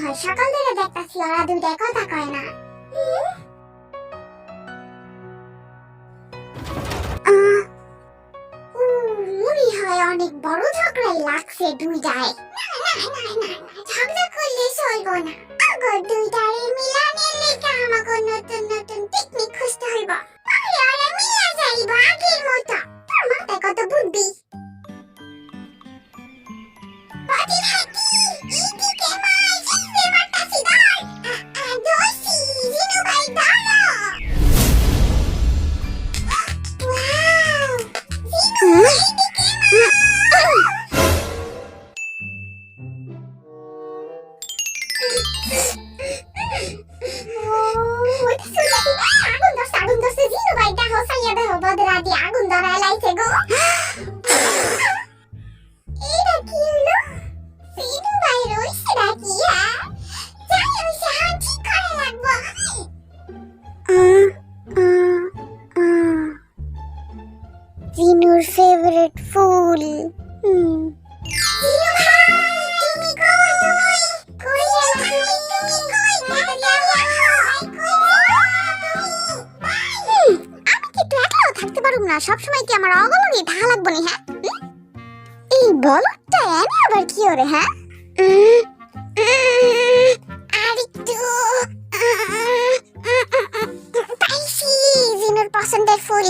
হয় সকাল থেকে দেখতাছি ওরা দুইটাই কথা কয় না। আহ, মনে হয় অনেক বড় ঝগড়াই লাগছে দুইটায়। ঝগড়া করলে চলবো না, আগর দুইটারে মিলানের লেগে আমাকে নতুন নতুন টেকনিক খুঁজতে হইব। তাহলে ওরা মিলা যাইব আগের মতো। তোর মাথায় কত বুদ্ধি। বাদি হাতি, এদিকে মাই, জিততে পারতাছি ধর। ধরছি, জিনু ভাই ধরো। ওয়াও, জিনু এদিকে মাই। আগুন ধরছে জিনু ভাই, দেখো সাইয়া দেখো বদরাদি আগুন ধরায় লাইছে গো। এটা কি হলো? জিনু ভাই রইছে নাকি? যাই হইছে, হাত ঠিক করে রাখবো। জিনুর ফেভারিট ফুল। জিনু ভাই, তুমি কই? কই গেলা তুমি? আমি কি একটু একলাও থাকতে পারুম না? সবসময় কি আমার অগলগি থাকা লাগবো নি? হ্যাঁ, এই বলদটা এনে আবার কি ওরে? হ্যাঁ, আরেকটু পাইছি জিনুর পছন্দের ফুল।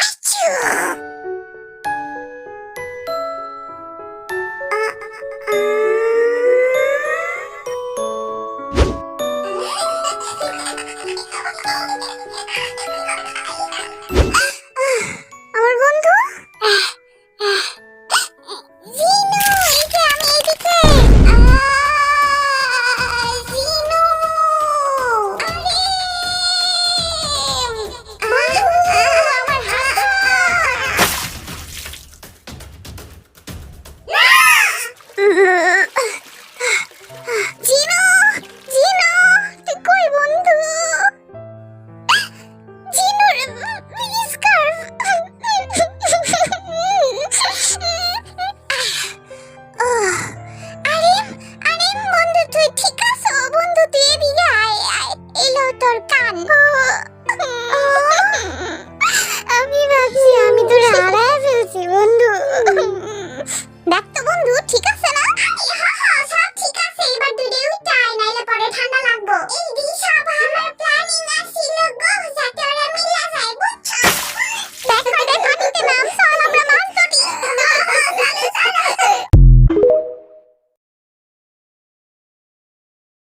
আচ্ছু।